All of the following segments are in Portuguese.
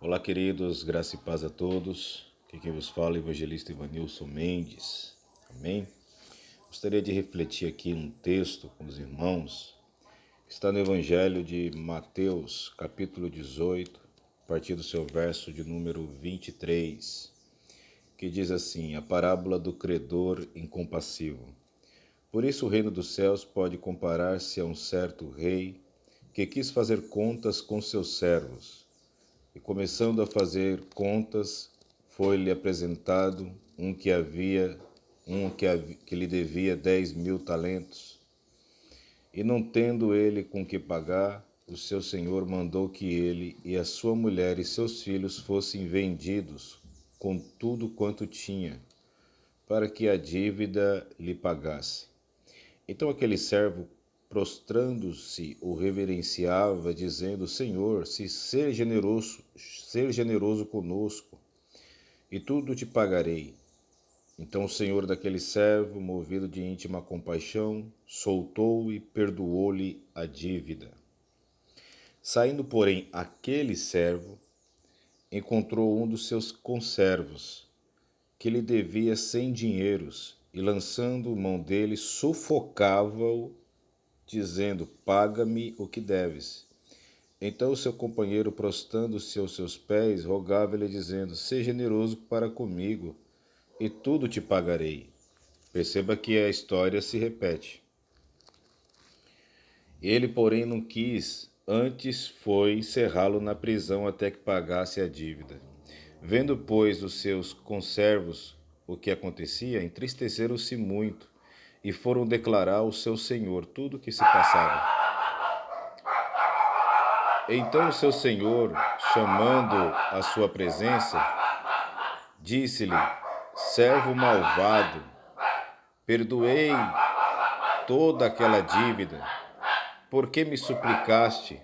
Olá, queridos, graça e paz a todos. Aqui quem vos fala é o evangelista Ivanilson Mendes. Amém? Gostaria de refletir aqui um texto com os irmãos. Está no Evangelho de Mateus, capítulo 18, a partir do seu verso de número 23, que diz assim: a parábola do credor incompassivo. Por isso o reino dos céus pode comparar-se a um certo rei que quis fazer contas com seus servos. E começando a fazer contas, foi-lhe apresentado que lhe devia 10.000 talentos. E não tendo ele com que pagar, o seu senhor mandou que ele e a sua mulher e seus filhos fossem vendidos com tudo quanto tinha, para que a dívida lhe pagasse. Então aquele servo, prostrando-se, o reverenciava, dizendo: Senhor, se ser generoso conosco, e tudo te pagarei. Então o senhor daquele servo, movido de íntima compaixão, soltou e perdoou-lhe a dívida. Saindo, porém, aquele servo, encontrou um dos seus conservos, que lhe devia 100 dinheiros, e lançando mão dele, sufocava-o, dizendo: paga-me o que deves. Então o seu companheiro, prostrando-se aos seus pés, rogava-lhe, dizendo: seja generoso para comigo, e tudo te pagarei. Perceba que a história se repete. Ele, porém, não quis, antes foi encerrá-lo na prisão até que pagasse a dívida. Vendo, pois, os seus conservos o que acontecia, entristeceram-se muito e foram declarar ao seu senhor tudo o que se passava. Então o seu senhor, chamando à sua presença, disse-lhe: servo malvado, perdoei toda aquela dívida, porque me suplicaste,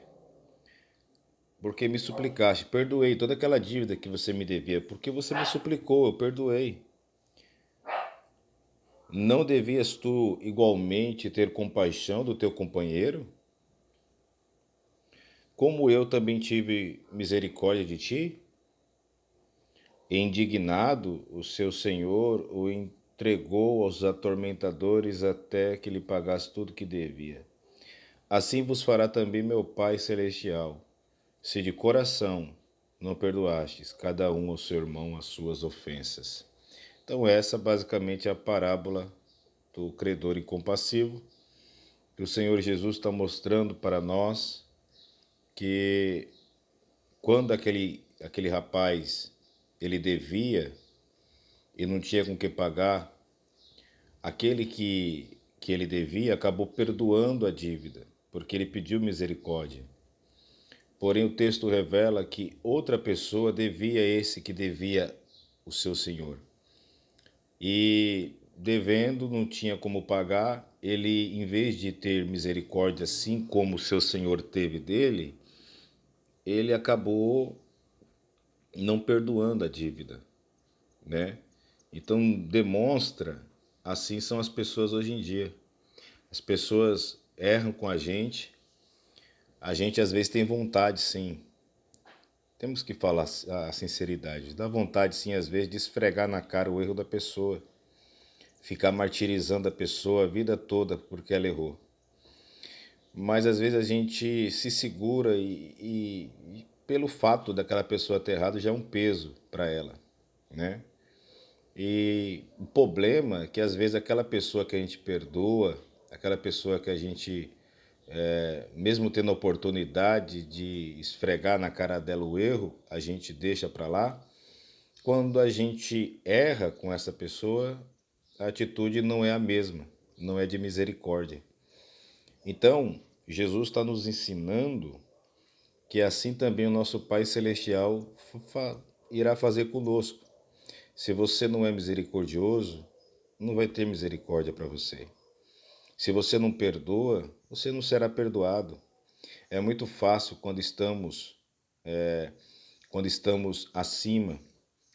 perdoei toda aquela dívida que você me devia, porque você me suplicou, eu perdoei. Não devias tu igualmente ter compaixão do teu companheiro? Como eu também tive misericórdia de ti? E indignado, o seu senhor o entregou aos atormentadores até que lhe pagasse tudo que devia. Assim vos fará também meu Pai Celestial, se de coração não perdoastes cada um ao seu irmão as suas ofensas. Então essa basicamente é a parábola do credor incompassivo, que o Senhor Jesus está mostrando para nós que quando aquele rapaz ele devia e não tinha com que pagar, aquele que ele devia acabou perdoando a dívida, porque ele pediu misericórdia. Porém, o texto revela que outra pessoa devia esse que devia o seu senhor. E devendo, não tinha como pagar, ele, em vez de ter misericórdia, assim como o seu senhor teve dele, ele acabou não perdoando a dívida, né? Então demonstra, assim são as pessoas hoje em dia. As pessoas erram com a gente às vezes tem vontade sim, temos que falar a sinceridade, dá vontade sim às vezes de esfregar na cara o erro da pessoa, ficar martirizando a pessoa a vida toda porque ela errou. Mas às vezes a gente se segura e pelo fato daquela pessoa ter errado já é um peso para ela, né? E o problema é que às vezes aquela pessoa que a gente perdoa, aquela pessoa que a gente, mesmo tendo a oportunidade de esfregar na cara dela o erro, a gente deixa para lá. Quando a gente erra com essa pessoa, a atitude não é a mesma, não é de misericórdia. Então, Jesus está nos ensinando que assim também o nosso Pai Celestial irá fazer conosco. Se você não é misericordioso, não vai ter misericórdia para você. Se você não perdoa, você não será perdoado. É muito fácil quando estamos acima,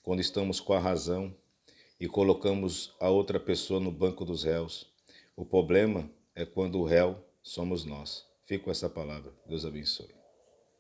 quando estamos com a razão e colocamos a outra pessoa no banco dos réus. O problema é quando o réu somos nós. Fico com essa palavra. Deus abençoe.